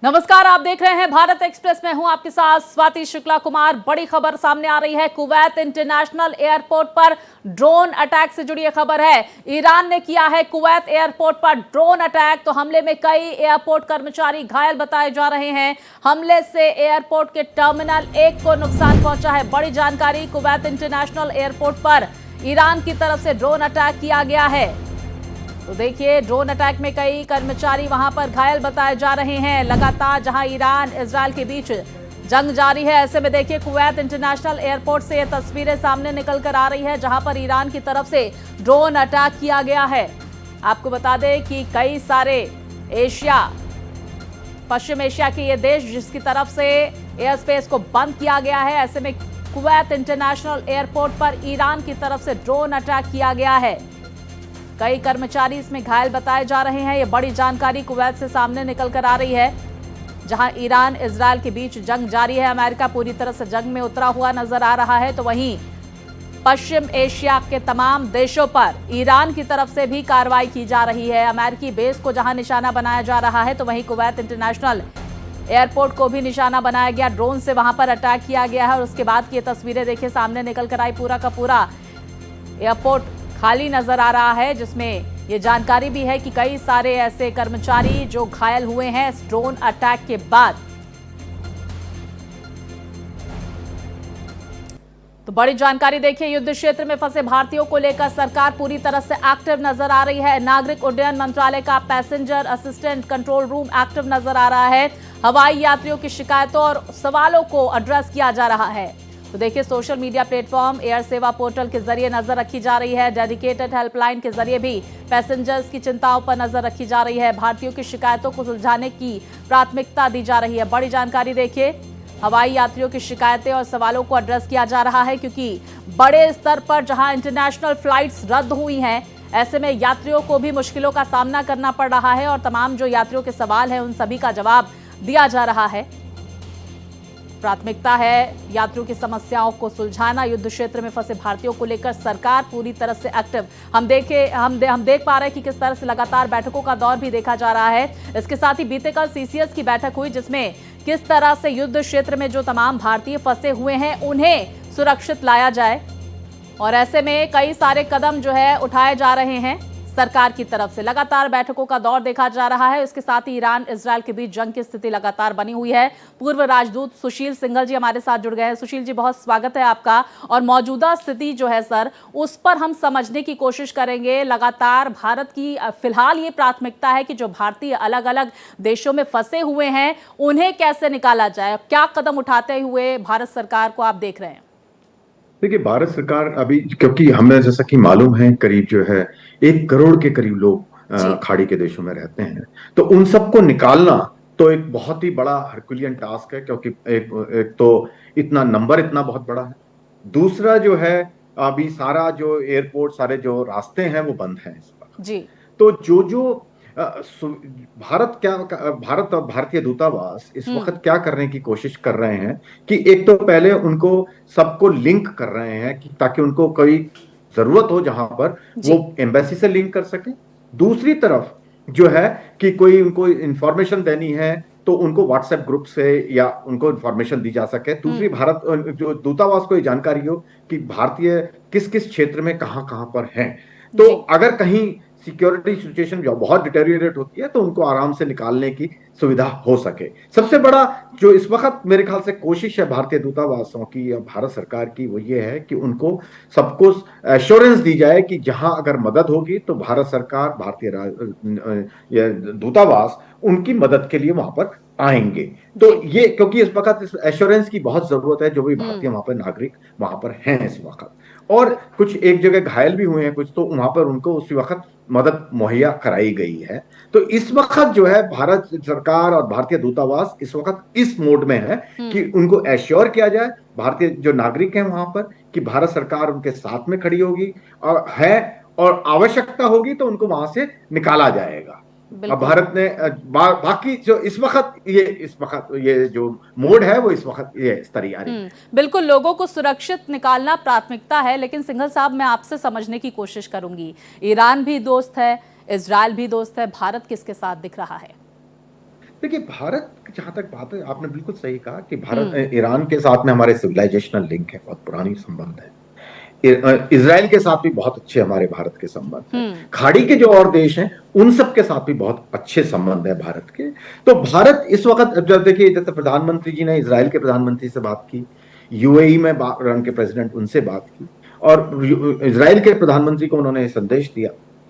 नमस्कार, आप देख रहे हैं भारत एक्सप्रेस में हूं आपके साथ स्वाति शुक्ला कुमार। बड़ी खबर सामने आ रही है। कुवैत इंटरनेशनल एयरपोर्ट पर ड्रोन अटैक से जुड़ी खबर है। ईरान ने किया है कुवैत एयरपोर्ट पर ड्रोन अटैक। तो हमले में कई एयरपोर्ट कर्मचारी घायल बताए जा रहे हैं। हमले से एयरपोर्ट के टर्मिनल 1 को नुकसान पहुंचा है। बड़ी जानकारी, कुवैत इंटरनेशनल एयरपोर्ट पर ईरान की तरफ से ड्रोन अटैक किया गया है। तो देखिए, ड्रोन अटैक में कई कर्मचारी वहां पर घायल बताए जा रहे हैं। लगातार जहां ईरान इजरायल के बीच जंग जारी है, ऐसे में देखिए कुवैत इंटरनेशनल एयरपोर्ट से ये तस्वीरें सामने निकल कर आ रही है, जहां पर ईरान की तरफ से ड्रोन अटैक किया गया है। आपको बता दें कि कई सारे पश्चिम एशिया के ये देश जिसकी तरफ से एयर स्पेस को बंद किया गया है, ऐसे में कुवैत इंटरनेशनल एयरपोर्ट पर ईरान की तरफ से ड्रोन अटैक किया गया है। कई कर्मचारी इसमें घायल बताए जा रहे हैं। ये बड़ी जानकारी कुवैत से सामने निकल कर आ रही है, जहां ईरान इजरायल के बीच जंग जारी है। अमेरिका पूरी तरह से जंग में उतरा हुआ नजर आ रहा है, तो वहीं पश्चिम एशिया के तमाम देशों पर ईरान की तरफ से भी कार्रवाई की जा रही है। अमेरिकी बेस को जहां निशाना बनाया जा रहा है, तो वहीं कुवैत इंटरनेशनल एयरपोर्ट को भी निशाना बनाया गया। ड्रोन से वहां पर अटैक किया गया है और उसके बाद की ये तस्वीरें देखिए सामने निकल कर आई। पूरा का पूरा एयरपोर्ट खाली नजर आ रहा है, जिसमें ये जानकारी भी है कि कई सारे ऐसे कर्मचारी जो घायल हुए हैं इस ड्रोन अटैक के बाद। तो बड़ी जानकारी देखिए, युद्ध क्षेत्र में फंसे भारतीयों को लेकर सरकार पूरी तरह से एक्टिव नजर आ रही है। नागरिक उड्डयन मंत्रालय का passenger assistant control room active नजर आ रहा है। हवाई यात्रियों की शिकायतों और सवालों को एड्रेस किया जा रहा है। तो देखिए, सोशल मीडिया प्लेटफॉर्म एयर सेवा पोर्टल के जरिए नजर रखी जा रही है। डेडिकेटेड हेल्पलाइन के जरिए भी पैसेंजर्स की चिंताओं पर नजर रखी जा रही है। भारतीयों की शिकायतों को सुलझाने की प्राथमिकता दी जा रही है। बड़ी जानकारी देखिए, हवाई यात्रियों की शिकायतें और सवालों को एड्रेस किया जा रहा है, क्योंकि बड़े स्तर पर जहां इंटरनेशनल फ्लाइट्स रद्द हुई हैं, ऐसे में यात्रियों को भी मुश्किलों का सामना करना पड़ रहा है और तमाम जो यात्रियों के सवाल हैं उन सभी का जवाब दिया जा रहा है। प्राथमिकता है यात्रियों की समस्याओं को सुलझाना। युद्ध क्षेत्र में फंसे भारतीयों को लेकर सरकार पूरी तरह से एक्टिव। हम देख पा रहे हैं कि किस तरह से लगातार बैठकों का दौर भी देखा जा रहा है। इसके साथ ही बीते कल सीसीएस की बैठक हुई, जिसमें किस तरह से युद्ध क्षेत्र में जो तमाम भारतीय फंसे हुए हैं उन्हें सुरक्षित लाया जाए, और ऐसे में कई सारे कदम जो है उठाए जा रहे हैं सरकार की तरफ से। लगातार बैठकों का दौर देखा जा रहा है। इसके साथ ही ईरान इजरायल के बीच जंग की स्थिति लगातार बनी हुई है। पूर्व राजदूत सुशील सिंघल जी हमारे साथ जुड़ गए हैं। सुशील जी, बहुत स्वागत है आपका। और मौजूदा स्थिति जो है सर, उस पर हम समझने की कोशिश करेंगे। लगातार भारत की फिलहाल ये प्राथमिकता है कि जो भारतीय अलग अलग देशों में फंसे हुए हैं उन्हें कैसे निकाला जाए, क्या कदम उठाते हुए भारत सरकार को आप देख रहे हैं? देखिए, भारत सरकार अभी, क्योंकि हमें जैसा कि मालूम है, करीब जो है 1 करोड़ के करीब लोग खाड़ी के देशों में रहते हैं, तो उन सबको निकालना तो एक बहुत ही बड़ा हरकुलियन टास्क है, क्योंकि एक तो इतना नंबर इतना बहुत बड़ा है। दूसरा जो है, अभी सारा जो एयरपोर्ट, सारे जो रास्ते हैं वो बंद हैं इस वक्त जी। तो जो भारत और भारतीय दूतावास इस वक्त क्या करने की कोशिश कर रहे हैं कि एक तो पहले उनको सबको लिंक कर रहे हैं कि ताकि उनको कोई जरूरत हो जहां पर वो एम्बेसी से लिंक कर सके। दूसरी तरफ जो है कि कोई उनको इंफॉर्मेशन देनी है तो उनको व्हाट्सएप ग्रुप से या उनको इंफॉर्मेशन दी जा सके। दूसरी, भारत जो दूतावास को ये जानकारी हो कि भारतीय किस किस क्षेत्र में कहां कहां पर हैं, तो अगर कहीं सिक्योरिटी सिचुएशन जो बहुत डिटेरियोरेट होती है तो उनको आराम से निकालने की सुविधा हो सके। सबसे बड़ा जो इस वक्त मेरे ख्याल से कोशिश है भारतीय दूतावासों की या भारत सरकार की, वो ये है कि उनको सबको एश्योरेंस दी जाए कि जहां अगर मदद होगी तो भारत सरकार, भारतीय दूतावास उनकी मदद के लिए वहां पर आएंगे। तो ये, क्योंकि इस वक्त इस एश्योरेंस की बहुत जरूरत है, जो भी भारतीय वहां पर नागरिक वहां पर हैं इस वक्त, और कुछ एक जगह घायल भी हुए हैं कुछ, तो वहां पर उनको उसी वक्त मदद मुहैया कराई गई है। तो इस वक्त जो है भारत सरकार और भारतीय दूतावास इस वक्त इस मोड में है कि उनको एश्योर किया जाए, भारतीय जो नागरिक हैं वहां पर, कि भारत सरकार उनके साथ में खड़ी होगी और आवश्यकता होगी तो उनको वहां से निकाला जाएगा। अब भारत ने बाकी जो इस वक्त ये जो मोड है वो इस वक्त ये स्तरीय आ रही है। बिल्कुल, लोगों को सुरक्षित निकालना प्राथमिकता है, लेकिन सिंघल साहब, मैं आपसे समझने की कोशिश करूंगी। ईरान भी दोस्त है, इजरायल भी दोस्त है, भारत किसके साथ दिख रहा है? देखिए, भारत जहां तक बात है, आपने बिल्कुल सही कहा कि भारत ईरान के साथ में हमारे सिविलाइजेशनल लिंक है, बहुत पुरानी संबंध है। इजराइल के साथ भी बहुत अच्छे हमारे भारत के संबंध हैं। खाड़ी के जो और देश हैं उन सब के साथ भी बहुत अच्छे संबंध है भारत के। तो भारत इस वक्त, जब देखिए, जैसे प्रधानमंत्री जी ने इजराइल के प्रधानमंत्री से बात की, यूएई में के प्रेसिडेंट उनसे बात की, और इजराइल के प्रधानमंत्री को उन्होंने संदेश दिया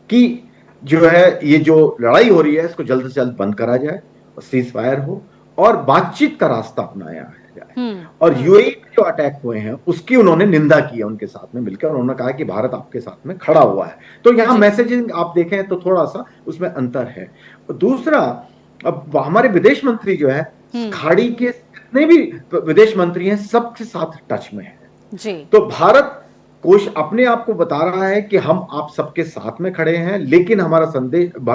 कि जो है ये जो लड़ाई हो रही है इसको जल्द से जल्द बंद करा जाए, सीज फायर हो और बातचीत का रास्ता अपनाया जाए। और यूएई में जो अटैक हुए हैं उसकी उन्होंने निंदा की है उनके साथ में मिलकर, और उन्होंने कहा कि भारत आपके साथ में खड़ा हुआ है। तो यहाँ मैसेजिंग आप देखें तो थोड़ा सा उसमें अंतर है। दूसरा, अब हमारे विदेश मंत्री जो है खाड़ी के जितने भी विदेश मंत्री हैं सबके साथ टच में है जी। तो भारत कोश अपने आप को बता रहा है कि हम आप सबके साथ में खड़े हैं, लेकिन हमारा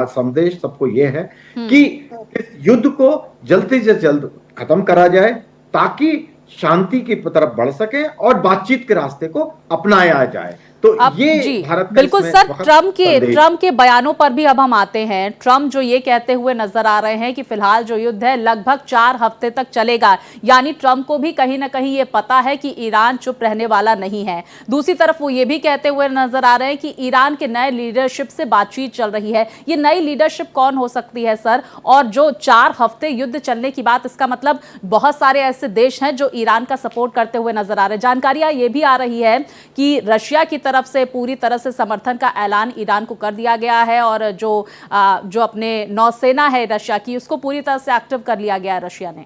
संदेश सबको यह है कि इस युद्ध को जल्द से जल्द खत्म करा जाए ताकि शांति की तरफ बढ़ सके और बातचीत के रास्ते को अपनाया जाए। तो ये भारत बिल्कुल सर, ट्रम्प के बयानों पर भी अब हम आते हैं। ट्रम्प जो ये कहते हुए नजर आ रहे हैं कि फिलहाल जो युद्ध है लगभग 4 हफ्ते तक चलेगा, यानी ट्रम्प को भी कहीं ना कहीं ये पता है कि ईरान चुप रहने वाला नहीं है। दूसरी तरफ वो ये भी कहते हुए नजर आ रहे हैं कि ईरान के नए लीडरशिप से बातचीत चल रही है। ये नई लीडरशिप कौन हो सकती है सर? और जो 4 हफ्ते युद्ध चलने की बात, इसका मतलब बहुत सारे ऐसे देश हैं जो ईरान का सपोर्ट करते हुए नजर आ रहे हैं। जानकारियां ये भी आ रही है कि रशिया की तरफ से पूरी तरह से समर्थन का ऐलान ईरान को कर दिया गया है, और जो अपने नौसेना है रशिया की उसको पूरी तरह से एक्टिव कर लिया गया है रशिया ने।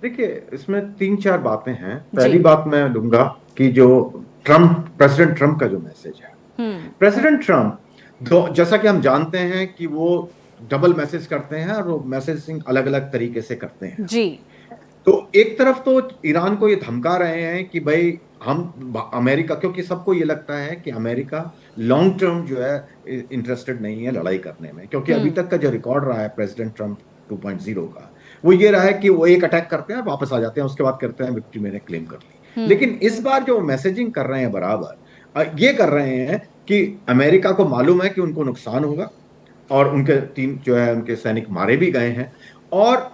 देखिए, इसमें 3-4 बातें हैं। पहली बात मैं लूंगा कि जो प्रेसिडेंट ट्रम्प का जो मैसेज है, प्रेसिडेंट ट्रम्प जैसा कि हम जानते हैं कि वो डबल मैसेज करते हैं और वो मैसेजिंग अलग अलग तरीके से करते हैं जी। तो एक तरफ तो ईरान को ये धमका रहे हैं कि भाई हम अमेरिका, क्योंकि सबको ये लगता है कि अमेरिका लॉन्ग टर्म जो है इंटरेस्टेड नहीं है लड़ाई करने में, क्योंकि अभी तक का जो रिकॉर्ड रहा है प्रेसिडेंट ट्रम्प 2.0 का, वो ये रहा है कि वो एक अटैक करते हैं वापस आ जाते हैं, उसके बाद करते हैं विक्ट्री मैंने क्लेम कर ली। लेकिन इस बार जो मैसेजिंग कर रहे हैं बराबर ये कर रहे हैं कि अमेरिका को मालूम है कि उनको नुकसान होगा, और उनके 3 जो है उनके सैनिक मारे भी गए हैं, और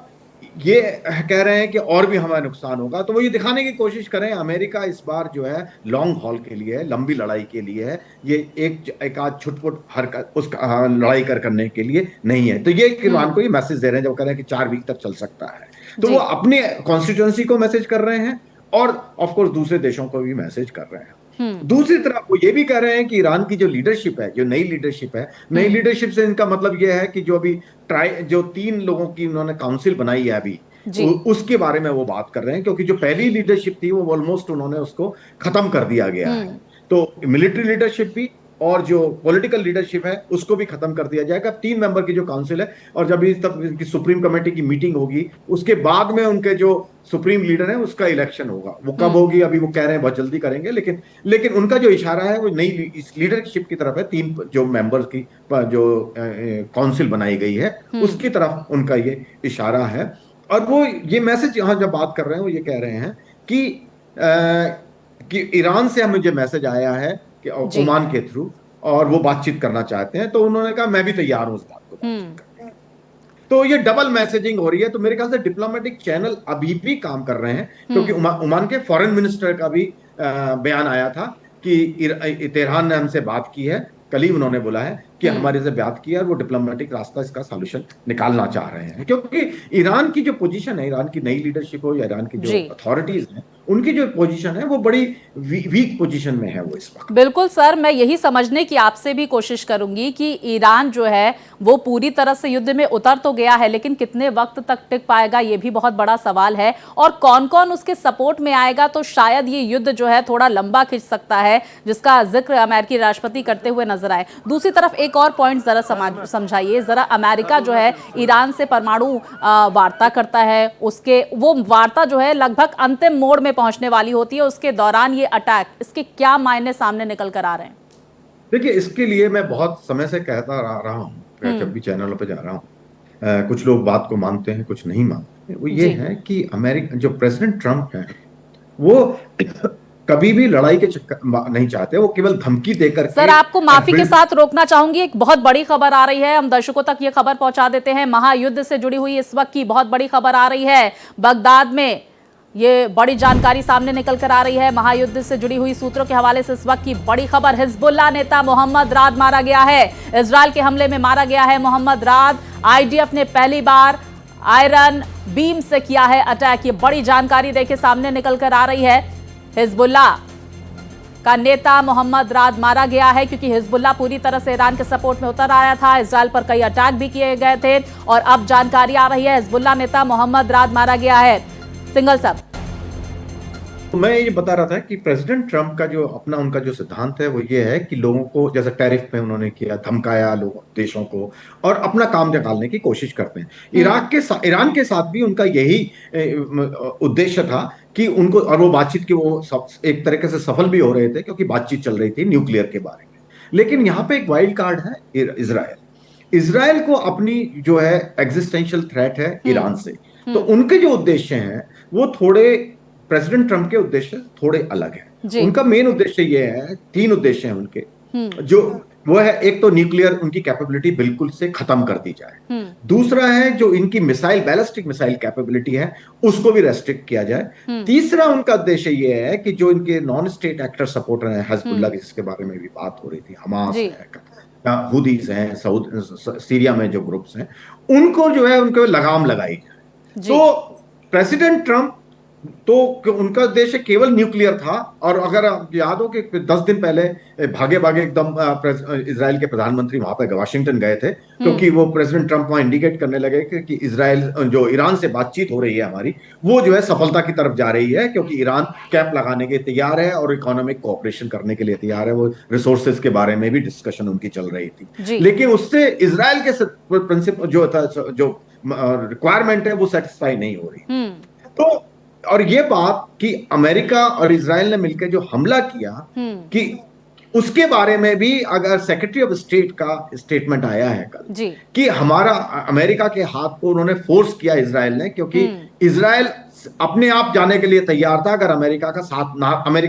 ये कह रहे हैं कि और भी हमारा नुकसान होगा। तो वो ये दिखाने की कोशिश करें अमेरिका इस बार जो है लॉन्ग हॉल के लिए है, लंबी लड़ाई के लिए है, ये एक आध छुटपुट हरकत उसका लड़ाई करने के लिए नहीं है। तो ये ईरान को ये मैसेज दे रहे हैं जब कह रहे हैं कि 4 वीक तक चल सकता है। तो वो अपने कॉन्स्टिट्यूएंसी को मैसेज कर रहे हैं और ऑफ कोर्स दूसरे देशों को भी मैसेज कर रहे हैं। दूसरी तरफ वो ये भी कह रहे हैं कि ईरान की जो लीडरशिप है, जो नई लीडरशिप है, नई लीडरशिप से इनका मतलब ये है कि जो अभी जो 3 लोगों की उन्होंने काउंसिल बनाई है अभी, उसके बारे में वो बात कर रहे हैं, क्योंकि जो पहली लीडरशिप थी वो ऑलमोस्ट उन्होंने उसको खत्म कर दिया गया है। तो मिलिट्री लीडरशिप भी और जो पॉलिटिकल लीडरशिप है उसको भी खत्म कर दिया जाएगा। 3 मेंबर की जो काउंसिल है, और जब इस तक की सुप्रीम कमेटी की मीटिंग होगी उसके बाद में उनके जो सुप्रीम लीडर है उसका इलेक्शन होगा। वो कब होगी अभी वो कह रहे हैं बहुत जल्दी करेंगे, लेकिन उनका जो इशारा है वो नई इस लीडरशिप की तरफ है। 3 जो मेंबर्स की जो काउंसिल बनाई गई है उसकी तरफ उनका ये इशारा है। और वो ये मैसेज यहां जब बात कर रहे हैं वो ये कह रहे हैं कि ईरान से हमें जो मैसेज आया है कि ओमान के थ्रू, और वो बातचीत करना चाहते हैं, तो उन्होंने कहा मैं भी तैयार हूं उस बात को बातचीत करने के। तो ये डबल मैसेजिंग हो रही है। तो मेरे ख्याल से डिप्लोमेटिक चैनल अभी भी काम कर रहे हैं, क्योंकि ओमान के फॉरेन मिनिस्टर का भी बयान आया था कि तेहरान ने हमसे बात की है, कल ही उन्होंने बोला है कि हमारे से बात किया और वो डिप्लोमेटिक रास्ता इसका सॉल्यूशन निकालना चाह रहे हैं। क्योंकि ईरान की जो पोजीशन है, ईरान की नई लीडरशिप हो या ईरान की जो अथॉरिटीज हैं, उनकी जो पोजीशन है वो बड़ी वीक पोजीशन में है वो इस वक्त। बिल्कुल सर, मैं यही समझने की आपसे भी कोशिश करूंगी कि ईरान जो है वो पूरी तरह से युद्ध में उतर तो गया है, लेकिन कितने वक्त तक टिक पाएगा ये भी बहुत बड़ा सवाल है, और कौन कौन उसके सपोर्ट में आएगा। तो शायद ये युद्ध जो है थोड़ा लंबा खिंच सकता है, जिसका जिक्र अमेरिकी राष्ट्रपति करते हुए नजर आए। दूसरी तरफ एक और पॉइंट जरा समझाइए जरा। अमेरिका जो है ईरान से परमाणु वार्ता करता है, उसके वो वार्ता जो है लगभग अंतिम मोड़ में पहुंचने वाली होती है, उसके दौरान ये अटैक, इसके क्या मायने सामने निकल कर आ रहे हैं? देखिए, इसके लिए मैं बहुत समय से कहता रहा हूं, जब भी चैनलों पे जा रहा हूं, कुछ लोग बात को मानते हैं कुछ नहीं मानते। वो ये है कि अमेरिका जो प्रेसिडेंट ट्रम्प है वो कभी भी लड़ाई के चक्कर नहीं चाहते, वो केवल धमकी देकर। सर, आपको माफी के साथ रोकना चाहूंगी, एक बहुत बड़ी खबर आ रही है, हम दर्शकों तक ये खबर पहुंचा देते हैं। महायुद्ध से जुड़ी हुई इस वक्त की बहुत बड़ी खबर आ रही है बगदाद में, ये बड़ी जानकारी सामने निकल कर आ रही है। महायुद्ध से जुड़ी हुई सूत्रों के हवाले से इस वक्त की बड़ी खबर, हिजबुल्लाह नेता मोहम्मद राद मारा गया है। इजरायल के हमले में मारा गया है मोहम्मद राद। आईडीएफ ने पहली बार आयरन बीम से किया है अटैक। ये बड़ी जानकारी देखिए सामने निकल कर आ रही है। हिजबुल्लाह का नेता मोहम्मद राद मारा गया है क्योंकि हिजबुल्लाह पूरी तरह से ईरान के सपोर्ट में उतर आया था। इजरायल पर कई अटैक भी किए गए थे और अब जानकारी आ रही है हिजबुल्लाह नेता मोहम्मद राद मारा गया है। सिंगल साहब, तो मैं ये बता रहा था कि प्रेसिडेंट ट्रंप का जो अपना उनका जो सिद्धांत है वो ये है कि लोगों को, जैसे टैरिफ में उन्होंने किया, धमकाया लोगों देशों को और अपना काम निकालने की कोशिश करते हैं। ईरान के साथ भी उनका यही उद्देश्य था कि उनको, और वो बातचीत की वो एक तरीके से सफल भी हो रहे थे क्योंकि बातचीत चल रही थी न्यूक्लियर के बारे में। लेकिन यहाँ पे एक वाइल्ड कार्ड है इजराइल को अपनी जो है एग्जिस्टेंशियल थ्रेट है ईरान से। तो उनके जो उद्देश्य हैं वो थोड़े, प्रेसिडेंट ट्रंप के उद्देश्य थोड़े अलग है। उनका मेन उद्देश्य ये है, 3 उद्देश्य हैं उनके, जो वो है, एक तो न्यूक्लियर उनकी कैपेबिलिटी बिल्कुल से खत्म कर दी जाए। दूसरा है जो इनकी मिसाइल, बैलिस्टिक मिसाइल कैपेबिलिटी है उसको भी रेस्ट्रिक्ट किया जाए। तीसरा उनका उद्देश्य ये है कि जो इनके नॉन स्टेट एक्टर सपोर्टर हैं, हिजबुल्लाह जिसके बारे में भी बात हो रही थी, हमास है, हुदीस हैं, सीरिया में जो ग्रुप्स हैं, उनको जो है उनको लगाम लगाई जाए। तो प्रेसिडेंट ट्रंप तो उनका उद्देश्य केवल न्यूक्लियर था। और अगर आप याद हो कि 10 दिन पहले भागे भागे एकदम इजराइल के प्रधानमंत्री वहां पर वाशिंगटन गए थे क्योंकि वो प्रेसिडेंट ट्रंप वहां इंडिकेट करने लगे कि इजराइल, जो ईरान से बातचीत हो रही है हमारी, वो जो है सफलता की तरफ जा रही है क्योंकि ईरान कैप लगाने के तैयार है और इकोनॉमिक कोऑपरेशन करने के लिए तैयार है। वो रिसोर्सेज के बारे में भी डिस्कशन उनकी चल रही थी, लेकिन उससे इजराइल के प्रिंसिपल जो था, जो रिक्वायरमेंट है वो सेटिस्फाई नहीं हो रही। तो और ये बात कि अमेरिका और इजराइल ने मिलकर जो हमला किया, कि उसके बारे में भी अगर सेक्रेटरी ऑफ स्टेट का स्टेटमेंट आया है कल कि हमारा, अमेरिका के हाथ को उन्होंने फोर्स किया इजराइल ने, क्योंकि इजराइल अपने आप जाने के लिए तैयार था अगर अमेरिका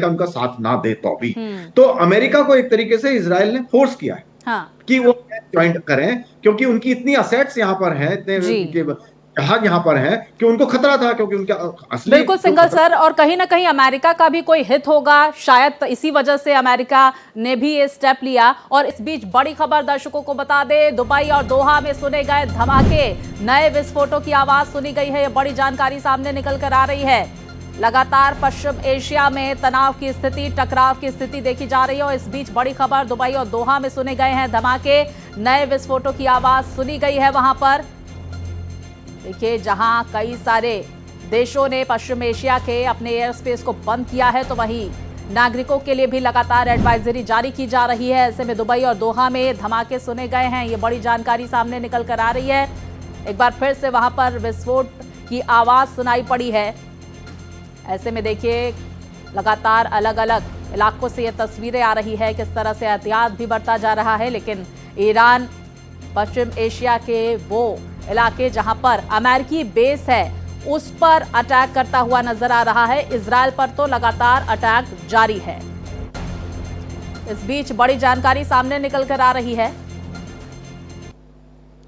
उनका साथ ना दे तो भी। तो अमेरिका को एक तरीके से इजराइल ने फोर्स किया है कि वो ज्वाइन करें, क्योंकि उनकी इतनी असेट्स यहाँ पर हैं, इतने यहाँ पर है कि उनको खतरा था, क्योंकि उनका असली, बिल्कुल सिंगल सर, और कहीं ना कहीं अमेरिका का भी कोई हित होगा, शायद इसी वजह से अमेरिका ने भी ये स्टेप लिया। और इस बीच बड़ी खबर दर्शकों को बता दे, दुबई और दोहा में सुने गए धमाके, नए विस्फोटों की आवाज सुनी गई है। ये बड़ी जानकारी सामने निकल कर आ रही है। लगातार पश्चिम एशिया में तनाव की स्थिति, टकराव की स्थिति देखी जा रही है और इस बीच बड़ी खबर, दुबई और दोहा में सुने गए हैं धमाके, नए विस्फोटों की आवाज सुनी गई है वहां पर। देखिए, जहां कई सारे देशों ने पश्चिम एशिया के अपने एयर स्पेस को बंद किया है, तो वहीं नागरिकों के लिए भी लगातार एडवाइजरी जारी की जा रही है। ऐसे में दुबई और दोहा में धमाके सुने गए हैं, ये बड़ी जानकारी सामने निकल कर आ रही है। एक बार फिर से वहां पर विस्फोट की आवाज सुनाई पड़ी है। ऐसे में देखिए, लगातार अलग अलग इलाकों से ये तस्वीरें आ रही है, किस तरह से एहतियात भी बरता जा रहा है। लेकिन ईरान पश्चिम एशिया के वो इलाके जहां पर अमेरिकी बेस है उस पर अटैक करता हुआ नजर आ रहा है। इजरायल पर तो लगातार अटैक जारी है। इस बीच बड़ी जानकारी सामने निकल कर आ रही है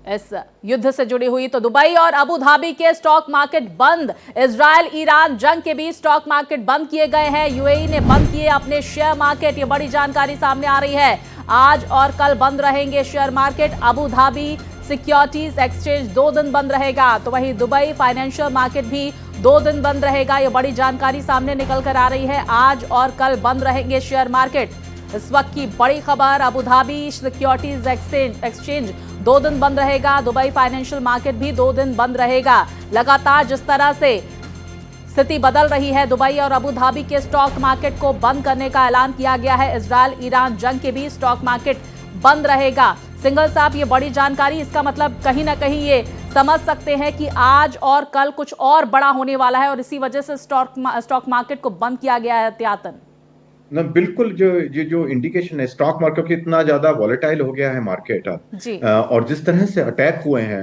इस युद्ध से जुड़ी हुई। तो दुबई और अबू धाबी के स्टॉक मार्केट बंद, इजरायल ईरान जंग के बीच स्टॉक मार्केट बंद किए गए हैं। यूएई ने बंद किए अपने शेयर मार्केट, ये बड़ी जानकारी सामने आ रही है। आज और कल बंद रहेंगे share market. Abu Dhabi securities exchange 2 दिन बंद रहेगा, तो वहीं दुबई फाइनेंशियल मार्केट भी 2 दिन बंद रहेगा। ये बड़ी जानकारी सामने निकल कर आ रही है। आज और कल बंद रहेंगे शेयर मार्केट। इस वक्त की बड़ी खबर, अबू धाबी सिक्योरिटीज एक्सचेंज 2 दिन बंद रहेगा, दुबई फाइनेंशियल मार्केट भी 2 दिन बंद रहेगा। लगातार जिस तरह से स्थिति बदल रही है, दुबई और अबू धाबी के स्टॉक मार्केट को बंद करने का ऐलान किया गया है। इजरायल ईरान जंग के बीच स्टॉक मार्केट बंद रहेगा। सिंगल साहब, ये बड़ी जानकारी, इसका मतलब कहीं ना कहीं ये समझ सकते हैं कि आज और कल कुछ और बड़ा होने वाला है और इसी वजह से स्टॉक मार्केट को बंद किया गया है एहतियातन। ना बिल्कुल, जो इंडिकेशन है स्टॉक मार्केट की, इतना ज्यादा वॉलेटाइल हो गया है मार्केट अब, और जिस तरह से अटैक हुए हैं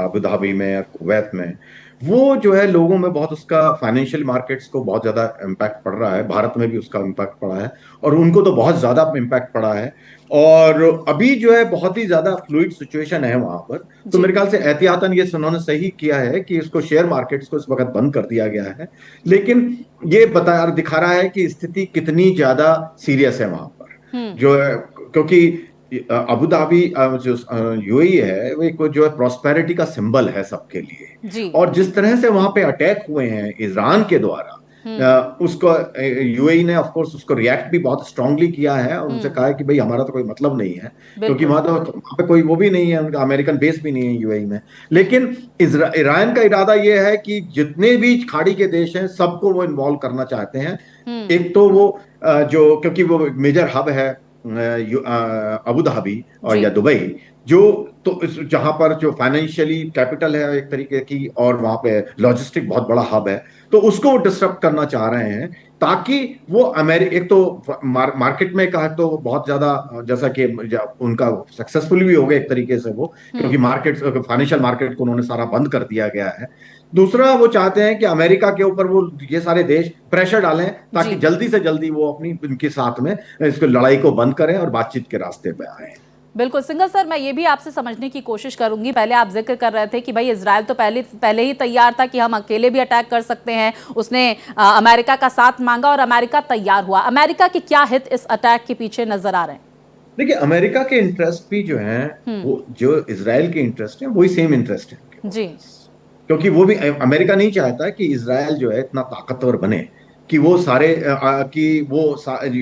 अबू धाबी में, कुवैत में, वो जो है लोगों में बहुत उसका फाइनेंशियल मार्केट्स को बहुत ज्यादा इम्पैक्ट पड़ रहा है, भारत में भी उसका इम्पैक्ट पड़ा है और उनको तो बहुत ज्यादा इम्पैक्ट पड़ा है। और अभी जो है बहुत ही ज्यादा फ्लूइड सिचुएशन है वहां पर। तो जी। मेरे ख्याल से एहतियातन ये उन्होंने सही किया है कि इसको शेयर मार्केट्स को इस वक्त बंद कर दिया गया है। लेकिन ये दिखा रहा है कि स्थिति कितनी ज्यादा सीरियस है वहां पर हम्म। जो है, क्योंकि अबू धाबी जो यूएई है वो एक जो है प्रॉस्पेरिटी का सिंबल है सबके लिए। जी। और जिस तरह से वहां पे अटैक हुए हैं ईरान के द्वारा, हम्म। उसको यूएई ने ऑफ कोर्स उसको रिएक्ट भी बहुत स्ट्रांगली किया है और उनसे हम्म। कहा है कि भाई हमारा तो कोई मतलब नहीं है, क्योंकि बिल्कुल। वहां पे कोई वो भी नहीं है, उनका अमेरिकन बेस भी नहीं है यूएई में। लेकिन ईरान का इरादा ये है कि जितने भी खाड़ी के देश हैं सबको वो इन्वॉल्व करना चाहते हैं। हम्म। एक तो वो जो क्योंकि वो मेजर हब है अबू धाबी और जी। या दुबई, जो तो जहां पर जो फाइनेंशियली कैपिटल है एक तरीके की और वहां पे लॉजिस्टिक बहुत बड़ा हब है, तो उसको वो डिस्टर्ब करना चाह रहे हैं ताकि वो एक तो मार्केट में कहा तो बहुत ज्यादा जैसा कि उनका सक्सेसफुल भी हो गया एक तरीके से वो, क्योंकि मार्केट फाइनेंशियल मार्केट को उन्होंने सारा बंद कर दिया गया है। दूसरा वो चाहते हैं कि अमेरिका के ऊपर वो ये सारे देश प्रेशर डालें ताकि जी। जल्दी से जल्दी वो अपनी इनके साथ में इसको लड़ाई को बंद करें और बातचीत के रास्ते पे आए। बिल्कुल सिंघल सर, मैं ये भी आपसे समझने की कोशिश करूंगी। पहले आप जिक्र कर रहे थे कि भाई इजराइल तो पहले ही तैयार था कि हम अकेले भी अटैक कर सकते हैं, उसने अमेरिका का साथ मांगा और अमेरिका तैयार हुआ। अमेरिका के क्या हित इस अटैक के पीछे नजर आ रहे हैं? देखिए, अमेरिका के इंटरेस्ट भी जो हैं वो जो इजराइल के इंटरेस्ट हैं वही सेम इंटरेस्ट है उनके जी। पास। क्योंकि वो भी अमेरिका नहीं चाहता कि इजराइल जो है इतना ताकतवर बने कि वो सारे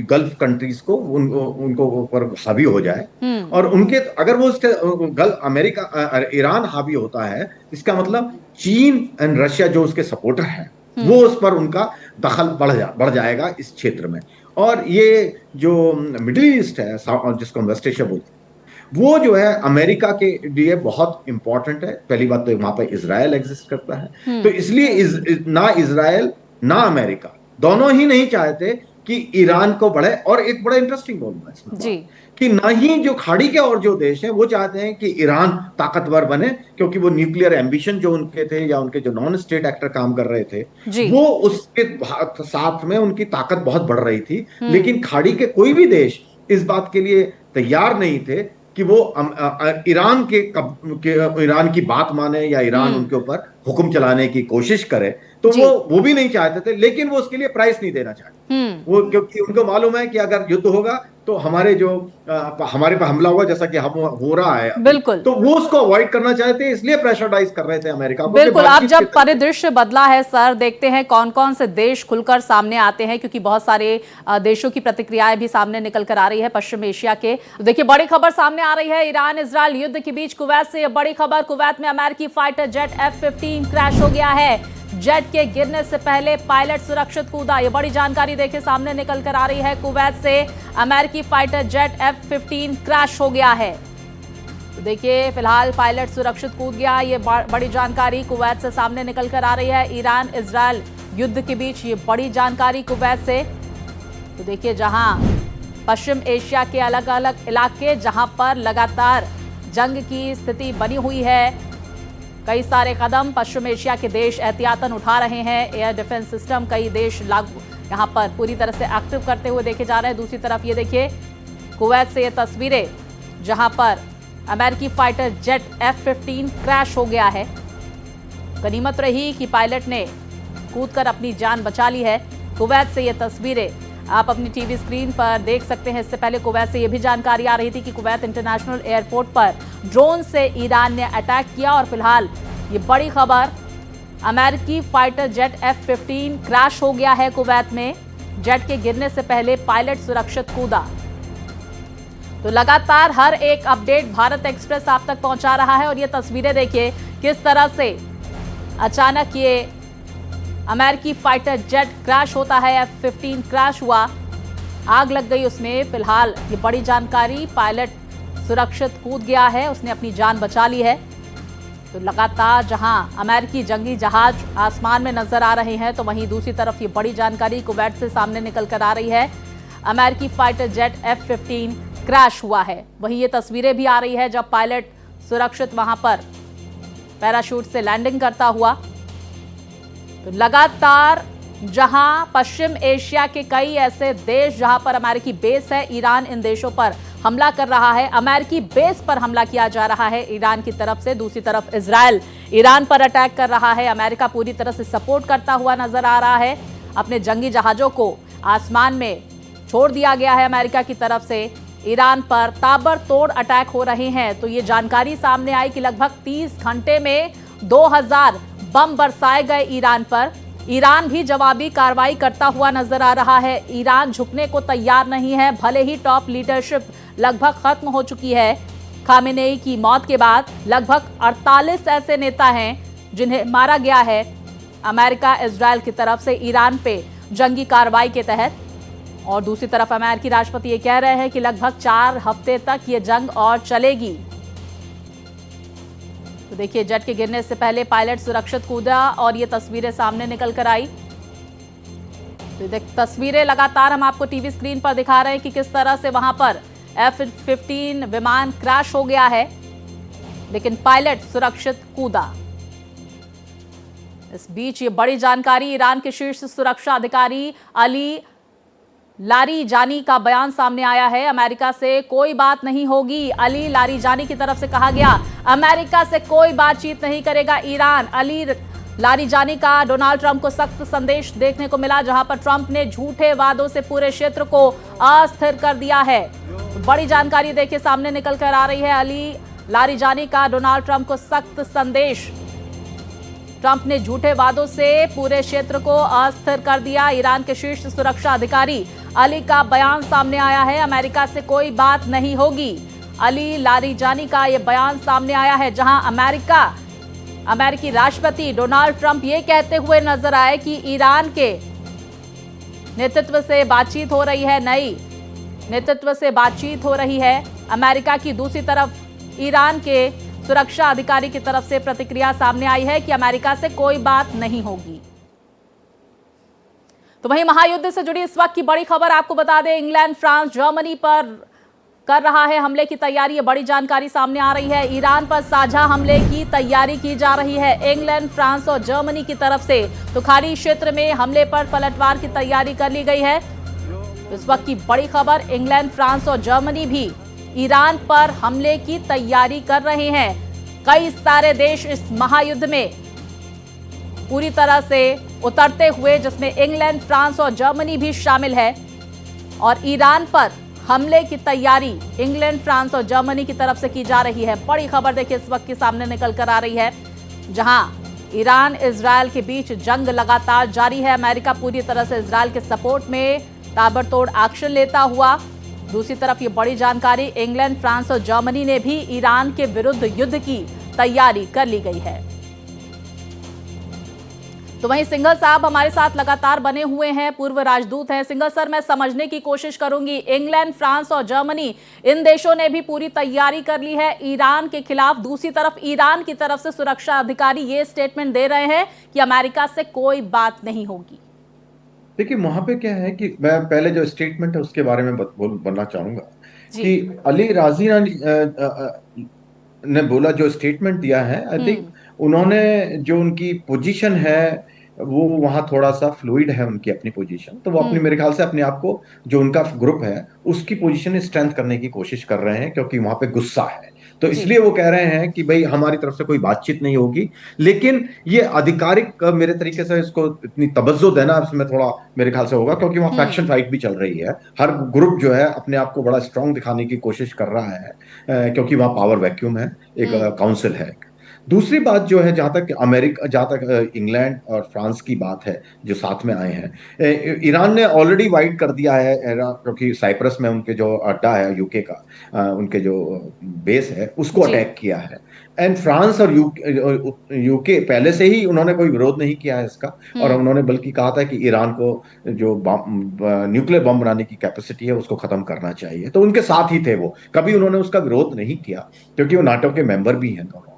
गल्फ कंट्रीज को उनको ऊपर हावी हो जाए। और उनके अगर वो उसके गल्फ अमेरिका ईरान हावी होता है, इसका मतलब चीन एंड रशिया जो उसके सपोर्टर हैं वो उस पर उनका दखल बढ़ जाएगा इस क्षेत्र में। और ये जो मिडिल ईस्ट है जिसको वेस्ट एशिया बोलते हैं, वो जो है अमेरिका के लिए बहुत इंपॉर्टेंट है। पहली बात तो वहां पर इजराइल एग्जिस्ट करता है, तो इसलिए ना इजराइल ना अमेरिका दोनों ही नहीं चाहते कि ईरान को बढ़े। और एक बड़ा इंटरेस्टिंग बोलूंगा इसमें जी। कि ना ही जो खाड़ी के और जो देश हैं वो चाहते हैं कि ईरान ताकतवर बने, क्योंकि वो न्यूक्लियर एम्बिशन जो उनके थे या उनके जो नॉन स्टेट एक्टर काम कर रहे थे जी। वो उसके साथ में उनकी ताकत बहुत बढ़ रही थी। लेकिन खाड़ी के कोई भी देश इस बात के लिए तैयार नहीं थे कि वो ईरान की बात माने या ईरान उनके ऊपर हुक्म चलाने की कोशिश करे। तो वो भी नहीं चाहते थे, लेकिन वो उसके लिए प्राइस नहीं देना चाहते। वो क्योंकि उनको मालूम है कि अगर युद्ध होगा तो हमारे पे हमला हुआ जैसा कि हम हो रहा है बिल्कुल, तो वो उसको अवॉइड करना चाहते हैं, इसलिए प्रेशराइज कर रहे थे अमेरिका को। बिल्कुल। अब जब परिदृश्य बदला है सर, देखते हैं कौन कौन से देश खुलकर सामने आते हैं, क्योंकि बहुत सारे देशों की प्रतिक्रियाएं भी सामने निकल कर आ रही है पश्चिम एशिया के। तो देखिए बड़ी खबर सामने आ रही है ईरान इजराइल युद्ध के बीच। कुवैत से बड़ी खबर, कुवैत में अमेरिकी फाइटर जेट F-15 क्रैश हो गया है। जेट के गिरने से पहले पायलट सुरक्षित कूदा। ये बड़ी जानकारी देखिए सामने निकल कर आ रही है। कुवैत से अमेरिकी फाइटर जेट F-15 क्रैश हो गया है। तो देखिए फिलहाल पायलट सुरक्षित कूद गया। ये बड़ी जानकारी कुवैत से सामने निकल कर आ रही है। ईरान इजराइल युद्ध के बीच ये बड़ी जानकारी कुवैत से। तो देखिए जहां पश्चिम एशिया के अलग अलग इलाके जहां पर लगातार जंग की स्थिति बनी हुई है, कई सारे कदम पश्चिम एशिया के देश एहतियातन उठा रहे हैं। एयर डिफेंस सिस्टम कई देश लागू यहां पर पूरी तरह से एक्टिव करते हुए देखे जा रहे हैं। दूसरी तरफ ये देखिए कुवैत से ये तस्वीरें जहां पर अमेरिकी फाइटर जेट F-15 क्रैश हो गया है। गनीमत रही कि पायलट ने कूदकर अपनी जान बचा ली है। कुवैत से ये तस्वीरें आप अपनी टीवी स्क्रीन पर देख सकते हैं। इससे पहले कुवैत से यह भी जानकारी आ रही थी कि कुवैत इंटरनेशनल एयरपोर्ट पर ड्रोन से ईरान ने अटैक किया। और फिलहाल ये बड़ी खबर, अमेरिकी फाइटर जेट F-15 क्रैश हो गया है कुवैत में। जेट के गिरने से पहले पायलट सुरक्षित कूदा। तो लगातार हर एक अपडेट भारत एक्सप्रेस आप तक पहुंचा रहा है। और ये तस्वीरें देखिए किस तरह से अचानक ये अमेरिकी फाइटर जेट क्रैश होता है। F-15 क्रैश हुआ, आग लग गई उसमें। फिलहाल ये बड़ी जानकारी, पायलट सुरक्षित कूद गया है, उसने अपनी जान बचा ली है। तो लगातार जहां अमेरिकी जंगी जहाज आसमान में नजर आ रहे हैं, तो वहीं दूसरी तरफ ये बड़ी जानकारी कुवैत से सामने निकल कर आ रही है। अमेरिकी फाइटर जेट F-15 क्रैश हुआ है। वहीं ये तस्वीरें भी आ रही है जब पायलट सुरक्षित वहां पर पैराशूट से लैंडिंग करता हुआ। तो लगातार जहां पश्चिम एशिया के कई ऐसे देश जहां पर अमेरिकी बेस है, ईरान इन देशों पर हमला कर रहा है। अमेरिकी बेस पर हमला किया जा रहा है ईरान की तरफ से। दूसरी तरफ इजराइल ईरान पर अटैक कर रहा है। अमेरिका पूरी तरह से सपोर्ट करता हुआ नजर आ रहा है। अपने जंगी जहाजों को आसमान में छोड़ दिया गया है अमेरिका की तरफ से। ईरान पर ताबड़तोड़ अटैक हो रहे हैं। तो ये जानकारी सामने आई कि लगभग 30 घंटे में 2000 बम बरसाए गए ईरान पर। ईरान भी जवाबी कार्रवाई करता हुआ नजर आ रहा है। ईरान झुकने को तैयार नहीं है, भले ही टॉप लीडरशिप लगभग खत्म हो चुकी है। खामेनेई की मौत के बाद लगभग 48 ऐसे नेता हैं जिन्हें मारा गया है अमेरिका इजराइल की तरफ से ईरान पे जंगी कार्रवाई के तहत। और दूसरी तरफ अमेरिकी राष्ट्रपति ये कह रहे हैं कि लगभग 4 हफ्ते तक ये जंग और चलेगी। तो देखिए, जेट के गिरने से पहले पायलट सुरक्षित कूदा और ये तस्वीरें सामने निकल कर आई। तो तस्वीरें लगातार हम आपको टीवी स्क्रीन पर दिखा रहे हैं कि किस तरह से वहां पर F-15 विमान क्रैश हो गया है, लेकिन पायलट सुरक्षित कूदा। इस बीच ये बड़ी जानकारी, ईरान के शीर्ष सुरक्षा अधिकारी अली लारीजानी का बयान सामने आया है। अमेरिका से कोई बात नहीं होगी, अली लारीजानी की तरफ से कहा गया। अमेरिका से कोई बातचीत नहीं करेगा ईरान। अली लारीजानी का डोनाल्ड ट्रंप को सख्त संदेश देखने को मिला, जहां पर ट्रंप ने झूठे वादों से पूरे क्षेत्र को अस्थिर कर दिया है। तो बड़ी जानकारी देखिए सामने निकल कर आ रही है। अली लारीजानी का डोनाल्ड ट्रंप को सख्त संदेश। ट्रंप ने झूठे वादों से पूरे क्षेत्र को अस्थिर कर दिया। ईरान के शीर्ष सुरक्षा अधिकारी अली का बयान सामने आया है। अमेरिका से कोई बात नहीं होगी, अली लारीजानी का यह बयान सामने आया है, जहां अमेरिकी राष्ट्रपति डोनाल्ड ट्रंप ये कहते हुए नजर आए कि ईरान के नेतृत्व से बातचीत हो रही है, नई नेतृत्व से बातचीत हो रही है अमेरिका की। दूसरी तरफ ईरान के सुरक्षा अधिकारी की तरफ से प्रतिक्रिया सामने आई है कि अमेरिका से कोई बात नहीं होगी। तो वहीं महायुद्ध से जुड़ी इस वक्त की बड़ी खबर आपको बता दें, इंग्लैंड फ्रांस जर्मनी पर कर रहा है हमले की तैयारी। ये बड़ी जानकारी सामने आ रही है। ईरान पर साझा हमले की तैयारी की जा रही है इंग्लैंड, फ्रांस और जर्मनी की तरफ से। तो खाड़ी क्षेत्र में हमले पर पलटवार की तैयारी कर ली गई है। इस वक्त की बड़ी खबर, इंग्लैंड, फ्रांस और जर्मनी भी ईरान पर हमले की तैयारी कर रहे हैं। कई सारे देश इस महायुद्ध में पूरी तरह से उतरते हुए, जिसमें इंग्लैंड, फ्रांस और जर्मनी भी शामिल है। और ईरान पर हमले की तैयारी इंग्लैंड, फ्रांस और जर्मनी की तरफ से की जा रही है। बड़ी खबर देखिए इस वक्त की सामने निकल कर आ रही है, जहां ईरान इजराइल के बीच जंग लगातार जारी है। अमेरिका पूरी तरह से इजराइल के सपोर्ट में ताबड़तोड़ एक्शन लेता हुआ। दूसरी तरफ ये बड़ी जानकारी, इंग्लैंड, फ्रांस और जर्मनी ने भी ईरान के विरुद्ध युद्ध की तैयारी कर ली गई है। तो वहीं सिंघल साहब हमारे साथ लगातार बने हुए हैं, पूर्व राजदूत हैं। सिंघल सर, मैं समझने की कोशिश करूंगी, इंग्लैंड, फ्रांस और जर्मनी इन देशों ने भी पूरी तैयारी कर ली है ईरान के खिलाफ। दूसरी तरफ ईरान की तरफ से सुरक्षा अधिकारी ये स्टेटमेंट दे रहे हैं कि अमेरिका से कोई बात नहीं होगी। देखिए, वहां पे क्या है कि मैं पहले जो स्टेटमेंट है उसके बारे में बोलना चाहूंगा कि अली राजी ने बोला, जो स्टेटमेंट दिया है, आई थिंक उन्होंने जो उनकी पोजीशन है वो वहां थोड़ा सा फ्लूइड है उनकी अपनी पोजीशन। तो वो अपनी, मेरे ख्याल से अपने आप को, जो उनका ग्रुप है उसकी पोजीशन स्ट्रेंथ करने की कोशिश कर रहे हैं, क्योंकि वहां पे गुस्सा है। तो इसलिए वो कह रहे हैं कि भाई हमारी तरफ से कोई बातचीत नहीं होगी। लेकिन ये आधिकारिक मेरे तरीके से इसको इतनी तवज्जो देना इसमें थोड़ा मेरे ख्याल से होगा, क्योंकि वहां फैक्शन फाइट भी चल रही है। हर ग्रुप जो है अपने आप को बड़ा स्ट्रांग दिखाने की कोशिश कर रहा है, क्योंकि वहां पावर वैक्यूम है, एक काउंसिल है। दूसरी बात जो है, जहां तक इंग्लैंड और फ्रांस की बात है जो साथ में आए हैं, ईरान ने ऑलरेडी वाइड कर दिया है, क्योंकि साइप्रस में उनके जो अड्डा है यूके का, उनके जो बेस है उसको अटैक किया है। एंड फ्रांस और यूके पहले से ही उन्होंने कोई विरोध नहीं किया है इसका, और उन्होंने बल्कि कहा था कि ईरान को जो न्यूक्लियर बम बनाने की कैपेसिटी है उसको खत्म करना चाहिए। तो उनके साथ ही थे वो, कभी उन्होंने उसका विरोध नहीं किया, क्योंकि वो नाटो के मेंबर भी हैं दोनों।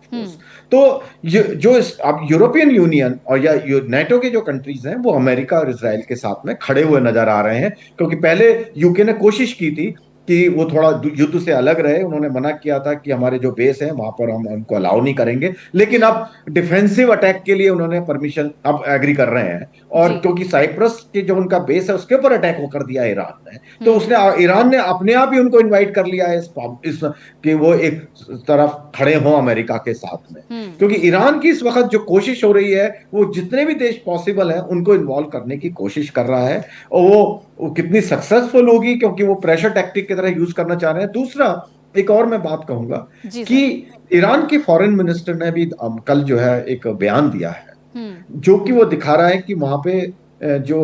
तो जो अब यूरोपियन यूनियन और या नेटो के जो कंट्रीज हैं वो अमेरिका और इजराइल के साथ में खड़े हुए नजर आ रहे हैं, क्योंकि पहले यूके ने कोशिश की थी कि वो थोड़ा युद्ध से अलग रहे। उन्होंने मना किया था कि हमारे जो बेस है वहां पर हम उनको अलाउ नहीं करेंगे, लेकिन अब डिफेंसिव अटैक के लिए उन्होंने परमिशन अब एग्री कर रहे हैं। और जी। क्योंकि साइप्रस के जो उनका बेस है उसके ऊपर अटैक वो कर दिया ईरान ने, तो हम्म। उसने ईरान ने अपने आप ही उनको इनवाइट कर लिया है इस कि वो एक तरफ खड़े हों अमेरिका के साथ में। हम्म। क्योंकि ईरान की इस वक्त जो कोशिश हो रही है, वो जितने भी देश पॉसिबल है उनको इन्वॉल्व करने की कोशिश कर रहा है। और वो कितनी सक्सेसफुल होगी, क्योंकि वो प्रेशर टैक्टिक की तरह यूज करना चाह रहे हैं। दूसरा, एक और मैं बात कहूंगा जी कि सर। ईरान के फॉरेन मिनिस्टर ने भी कल जो है एक बयान दिया है, हम्म। जो कि वो दिखा रहा है कि वहां पे जो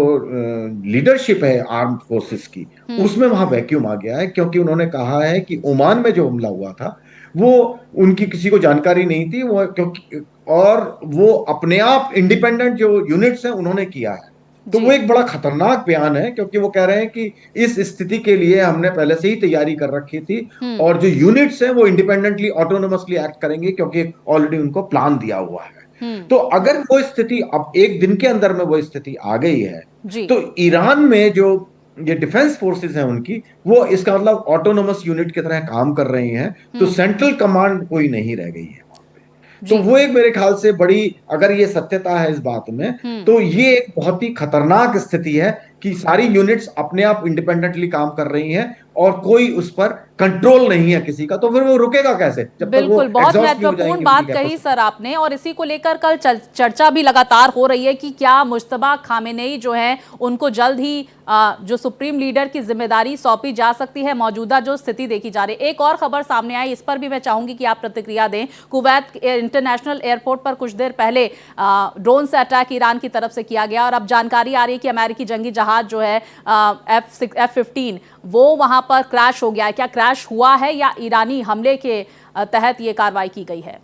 लीडरशिप है आर्म फोर्सेस की, हम्म। उसमें वहां वैक्यूम आ गया है। क्योंकि उन्होंने कहा है कि ओमान में जो हमला हुआ था वो उनकी किसी को जानकारी नहीं थी, वो क्योंकि और वो अपने आप इंडिपेंडेंट जो यूनिट्स हैं उन्होंने किया है। तो जी। वो एक बड़ा खतरनाक बयान है, क्योंकि वो कह रहे हैं कि इस स्थिति के लिए हमने पहले से ही तैयारी कर रखी थी, हम्म। और जो यूनिट्स हैं वो इंडिपेंडेंटली ऑटोनोमसली एक्ट करेंगे, क्योंकि ऑलरेडी उनको प्लान दिया हुआ है। हम्म। तो अगर वो स्थिति अब एक दिन के अंदर में वो स्थिति आ गई है, जी। तो ईरान में जो ये डिफेंस फोर्सेस हैं उनकी, वो इसका मतलब ऑटोनोमस यूनिट की तरह काम कर रही हैं। तो हम्म। सेंट्रल कमांड कोई नहीं रह गई है वहां पे। तो जी। वो एक मेरे ख्याल से बड़ी, अगर ये सत्यता है इस बात में, हम्म। तो ये एक बहुत ही खतरनाक स्थिति है कि सारी यूनिट्स अपने आप इंडिपेंडेंटली काम कर रही हैं और कोई उस पर कंट्रोल नहीं है किसी का। तो फिर वो रुकेगा कैसे जब तक वो बिल्कुल, बहुत एग्जॉस्ट नहीं हो महत्वपूर्ण जाएंगे उनकी बात कही कैपेसिटी। सर आपने, और इसी को लेकर कल चर्चा भी लगातार हो रही है कि क्या मुश्तबा खामेनेई जो है उनको जल्द ही जो सुप्रीम लीडर की जिम्मेदारी सौंपी जा सकती है, मौजूदा जो स्थिति देखी जा रही है। एक और खबर सामने आई, इस पर भी मैं चाहूंगी कि आप प्रतिक्रिया दें। कुवैत इंटरनेशनल एयरपोर्ट पर कुछ देर पहले ड्रोन से अटैक ईरान की तरफ से किया गया, और अब जानकारी आ रही है कि अमेरिकी जंगी जहाज जो है F-15 वो वहां पर क्रैश हो गया है। क्या क्रैश हुआ है या ईरानी हमले के तहत ये कार्रवाई की गई है?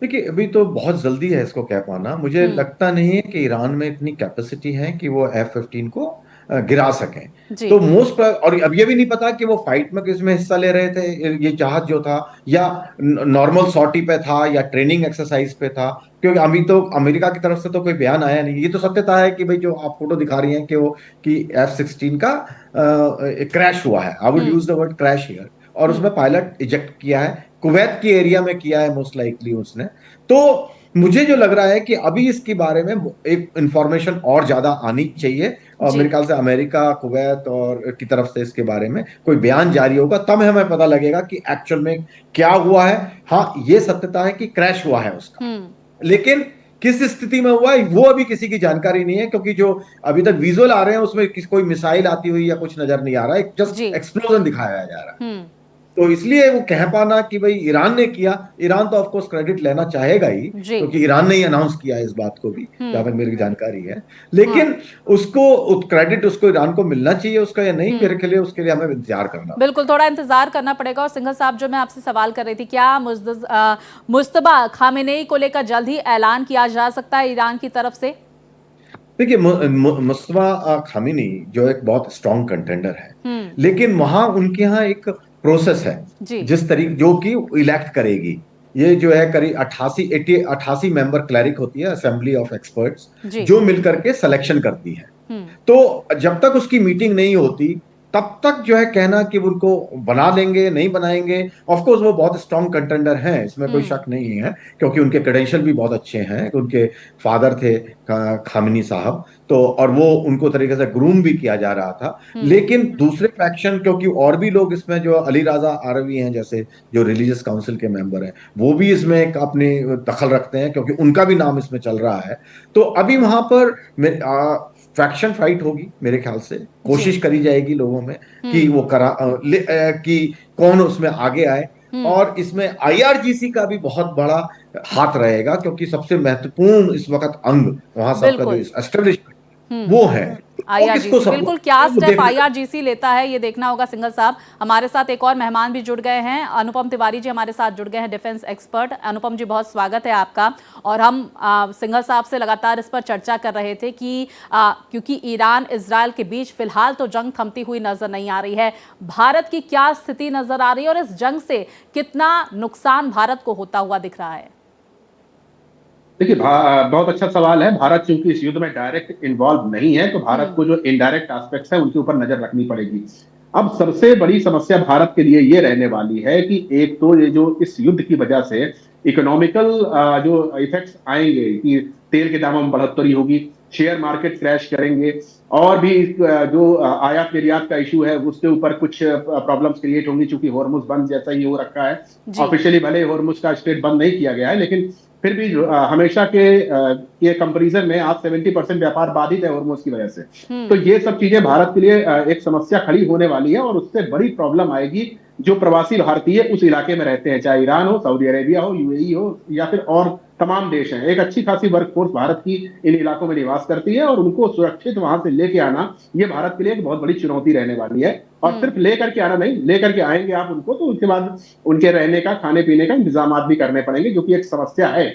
देखिए, अभी तो बहुत जल्दी है इसको कह पाना। मुझे हम्म। लगता नहीं है कि ईरान में इतनी कैपेसिटी है कि वो F-15 को गिरा सकें। जी। तो और अब ये भी नहीं पता कि वो फाइट में किसमें हिस्सा ले रहे थे, ये जहाज जो था, या नॉर्मल सॉर्टी पे था या ट्रेनिंग एक्सरसाइज पे था। क्योंकि अभी तो अमेरिका की तरफ से तो कोई बयान आया नहीं। ये तो सत्यता है कि भाई जो आप फोटो दिखा रही हैं कि वो कि F-16 का क्रैश हुआ है। I would hmm. Use the word crash here. और हम्म। उसमें पायलट इजेक्ट किया है, कुवैत की एरिया में किया है मोस्ट लाइकली उसने। तो मुझे जो लग रहा है कि अभी इसके बारे में एक इंफॉर्मेशन और ज्यादा आनी चाहिए, और जी। मेरे ख्याल से अमेरिका, कुवैत और की तरफ से इसके बारे में कोई बयान जारी होगा, तब हमें पता लगेगा कि एक्चुअल में क्या हुआ है। हाँ, ये सत्यता है कि क्रैश हुआ है उसका, हम्म। लेकिन किस स्थिति में हुआ है वो अभी किसी की जानकारी नहीं है। क्योंकि जो अभी तक विजुअल आ रहे हैं उसमें कोई मिसाइल आती हुई या कुछ नजर नहीं आ रहा है, जी। जस्ट एक्सप्लोजन दिखाया जा रहा है। हम्म। तो इसलिए वो कह पाना कि भाई ईरान ने किया, ईरान तो ऑफकोर्स क्रेडिट लेना चाहेगा ही, जी। क्योंकि ईरान ने ही अनाउंस किया है इस बात को भी, जहां हम्म। तक मेरी जानकारी है। हाँ। लेकिन उसको क्रेडिट उसको ईरान को मिलना चाहिए उसका या नहीं, हम्म। मेरे के लिए उसके लिए हमें इंतजार करना बिल्कुल, थोड़ा इंतजार करना पड़ेगा। और सिंघल साहब, जो मैं आपसे सवाल कर रही थी, क्या मुश्तबा खामेनेई को लेकर जल्द ही ऐलान किया जा सकता है ईरान की तरफ से? देखिए, मुस्तफा खामिनी जो एक बहुत स्ट्रांग कंटेंडर है, हम्म। लेकिन वहां उनके यहाँ एक प्रोसेस है जी। जिस तरीके जो कि इलेक्ट करेगी। ये जो है करीब 88 मेंबर क्लैरिक होती है, असेंबली ऑफ एक्सपर्ट्स, जी। जो मिलकर के सिलेक्शन करती है। हम्म। तो जब तक उसकी मीटिंग नहीं होती, तब तक जो है कहना कि उनको बना लेंगे नहीं बनाएंगे। ऑफ कोर्स वो बहुत स्ट्रांग कंटेंडर हैं, इसमें कोई हम्म। शक नहीं है, क्योंकि उनके क्रेडेंशियल भी बहुत अच्छे हैं। उनके फादर थे खामिनी साहब, तो और वो उनको तरीके से ग्रूम भी किया जा रहा था। हम्म। लेकिन दूसरे फैक्शन, क्योंकि और भी लोग इसमें, जो अली राजा आरवी हैं जैसे, जो रिलीजियस काउंसिल के मेंबर हैं, वो भी इसमें एक अपनी दखल रखते हैं, क्योंकि उनका भी नाम इसमें चल रहा है। तो अभी वहां पर फैक्शन फाइट होगी मेरे ख्याल से। जी। कोशिश करी जाएगी लोगों में कि हम्म। वो कि कौन उसमें आगे आए। हम्म। और इसमें आईआरजीसी का भी बहुत बड़ा हाथ रहेगा, क्योंकि सबसे महत्वपूर्ण इस वक्त अंग वहां सबका जो बिल्कुल। एस्टेब्लिशमेंट हम्म। वो है। वो किसको आईआरजीसी, सपोर्ट, बिल्कुल, क्या वो स्टेप देखना। आईआरजीसी लेता है ये देखना होगा। सिंघल साहब, हमारे साथ एक और मेहमान भी जुड़ गए हैं, अनुपम तिवारी जी हमारे साथ जुड़ गए हैं, डिफेंस एक्सपर्ट। अनुपम जी, बहुत स्वागत है आपका। और हम सिंघल साहब से लगातार इस पर चर्चा कर रहे थे कि क्योंकि ईरान इजरायल के बीच फिलहाल तो जंग थमती हुई नजर नहीं आ रही है, भारत की क्या स्थिति नजर आ रही है और इस जंग से कितना नुकसान भारत को होता हुआ दिख रहा है? देखिए, बहुत अच्छा सवाल है। भारत चूंकि इस युद्ध में डायरेक्ट इन्वॉल्व नहीं है, तो भारत को जो इनडायरेक्ट एस्पेक्ट्स है उनके ऊपर नजर रखनी पड़ेगी। अब सबसे बड़ी समस्या भारत के लिए ये रहने वाली है कि एक तो ये जो इस युद्ध की वजह से इकोनॉमिकल जो इफेक्ट्स आएंगे कि तेल के दामों में बढ़ोतरी होगी, शेयर मार्केट क्रैश करेंगे, और भी जो आयात निर्यात का इशू है उसके ऊपर कुछ प्रॉब्लम्स क्रिएट होंगी, चूंकि होर्मुज बंद जैसा ही हो रखा है। ऑफिशियली भले होर्मुज का स्ट्रेट बंद नहीं किया गया है, लेकिन फिर भी हमेशा के ये कंपैरिजन में आज 70% व्यापार बाधित है होर्मुज की वजह से। तो ये सब चीजें भारत के लिए एक समस्या खड़ी होने वाली है, और उससे बड़ी प्रॉब्लम आएगी जो प्रवासी भारतीय उस इलाके में रहते हैं, चाहे ईरान हो, सऊदी अरेबिया हो, यूएई हो, या फिर और तमाम देश हैं। एक अच्छी खासी वर्कफोर्स भारत की इन इलाकों में निवास करती है, और उनको सुरक्षित वहां से लेके आना ये भारत के लिए एक बहुत बड़ी चुनौती रहने वाली है। और सिर्फ लेकर के आना नहीं, लेकर के आएंगे आप उनको तो उसके बाद उनके रहने का, खाने पीने का इंतजाम भी करने पड़ेंगे, जो कि एक समस्या है।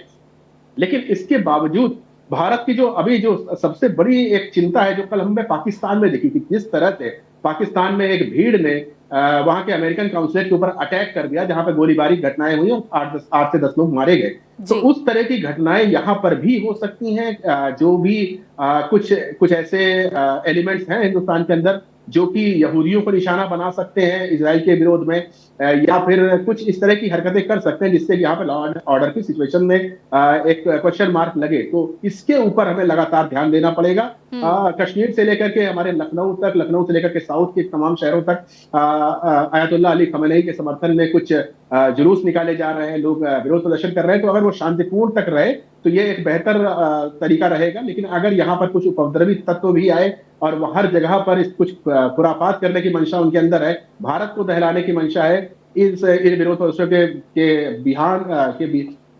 लेकिन इसके बावजूद भारत की जो अभी जो सबसे बड़ी एक चिंता है, जो कल हमने पाकिस्तान में देखी कि किस तरह से पाकिस्तान में एक भीड़ ने वहां के अमेरिकन काउंसलेट के ऊपर अटैक कर दिया, जहां पर गोलीबारी घटनाएं हुई और 8 से 10 लोग मारे गए। तो उस तरह की घटनाएं यहां पर भी हो सकती हैं। जो भी कुछ ऐसे एलिमेंट्स हैं हिंदुस्तान के अंदर जो कि यहूदियों को निशाना बना सकते हैं इजराइल के विरोध में, या फिर कुछ इस तरह की हरकतें कर सकते हैं जिससे यहाँ पे लॉ एंड ऑर्डर की सिचुएशन में एक क्वेश्चन मार्क लगे। तो इसके ऊपर हमें लगातार ध्यान देना पड़ेगा। कश्मीर से लेकर के हमारे लखनऊ तक, लखनऊ से लेकर के साउथ के तमाम शहरों तक आयतुल्लाह अली खमेनेई के समर्थन में कुछ जुलूस निकाले जा रहे हैं, लोग विरोध प्रदर्शन कर रहे हैं। तो अगर वो शांतिपूर्ण तक रहे तो ये एक बेहतर तरीका रहेगा। लेकिन अगर यहाँ पर कुछ उपद्रवी तत्व भी आए और वो हर जगह पर कुछ खुरापात करने की मंशा उनके अंदर है, भारत को दहलाने की मंशा है इन विरोध प्रदर्शनों के बिहान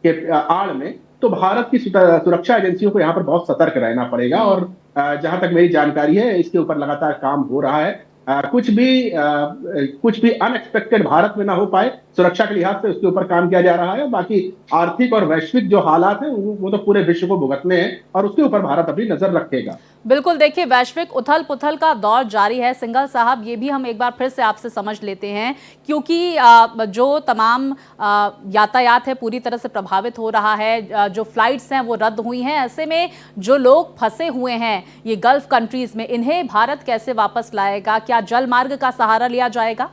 के आड़ में, तो भारत की सुरक्षा एजेंसियों को यहाँ पर बहुत सतर्क रहना पड़ेगा। और जहां तक मेरी जानकारी है इसके ऊपर लगातार काम हो रहा है। कुछ भी अनएक्सपेक्टेड भारत में ना हो पाए, सुरक्षा के लिहाज से उसके ऊपर काम किया जा रहा है। बाकी आर्थिक और वैश्विक जो हालात हैं वो तो पूरे विश्व को भुगतने हैं, और उसके ऊपर भारत अपनी नजर रखेगा। बिल्कुल, देखिए वैश्विक उथल पुथल का दौर जारी है। सिंघल साहब, ये भी हम एक बार फिर से आपसे समझ लेते हैं, क्योंकि जो तमाम यातायात है पूरी तरह से प्रभावित हो रहा है, जो फ्लाइट्स हैं वो रद्द हुई हैं। ऐसे में जो लोग फंसे हुए हैं ये गल्फ कंट्रीज में, इन्हें भारत कैसे वापस लाएगा? क्या जल मार्ग का सहारा लिया जाएगा?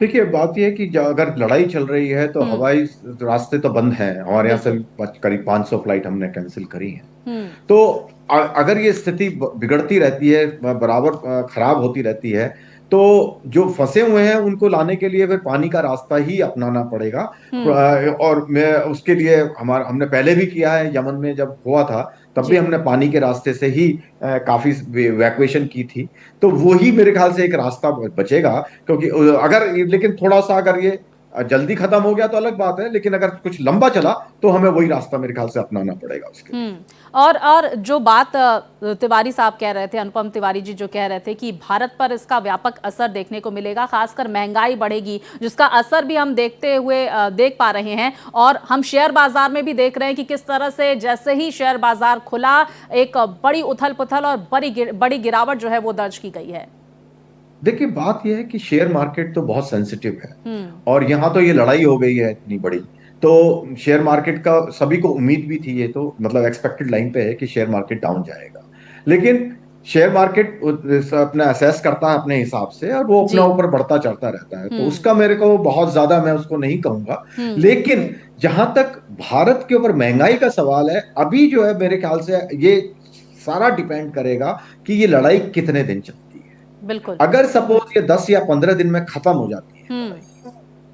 देखिए, बात यह है कि अगर लड़ाई चल रही है तो हवाई रास्ते तो बंद हैं, हमारे यहाँ से करीब 500 फ्लाइट हमने कैंसिल करी हैं। तो अगर ये स्थिति बिगड़ती रहती है, बराबर खराब होती रहती है, तो जो फंसे हुए हैं उनको लाने के लिए फिर पानी का रास्ता ही अपनाना पड़ेगा। और मैं उसके लिए हमने पहले भी किया है, यमन में जब हुआ था तब भी हमने पानी के रास्ते से ही काफी इवैक्यूएशन की थी। तो वो ही मेरे ख्याल से एक रास्ता बचेगा, क्योंकि अगर लेकिन थोड़ा सा अगर ये जल्दी खत्म हो गया तो अलग बात है, लेकिन अगर कुछ लंबा चला तो हमें वही रास्ता मेरे ख्याल से अपनाना पड़ेगा उसके। और जो बात तिवारी साहब कह रहे थे, अनुपम तिवारी जी जो कह रहे थे कि भारत पर इसका व्यापक असर देखने को मिलेगा, खासकर महंगाई बढ़ेगी, जिसका असर भी हम देख पा रहे हैं। और हम शेयर बाजार में भी देख रहे हैं कि किस तरह से जैसे ही शेयर बाजार खुला, एक बड़ी उथल पुथल और बड़ी गिरावट जो है वो दर्ज की गई है। देखिए, बात यह है कि शेयर मार्केट तो बहुत सेंसिटिव है, और यहाँ तो ये लड़ाई हो गई है इतनी बड़ी, तो शेयर मार्केट का सभी को उम्मीद भी थी, ये तो मतलब एक्सपेक्टेड लाइन पे है कि शेयर मार्केट डाउन जाएगा। लेकिन शेयर मार्केट अपना असेस करता है अपने हिसाब से, और वो अपने ऊपर बढ़ता चढ़ता रहता है। तो उसका मेरे को बहुत ज्यादा मैं उसको नहीं कहूंगा। लेकिन जहां तक भारत के ऊपर महंगाई का सवाल है, अभी जो है मेरे ख्याल से ये सारा डिपेंड करेगा कि ये लड़ाई कितने दिन चलती है। बिल्कुल, अगर सपोज ये 10 या 15 दिन में खत्म हो जाती है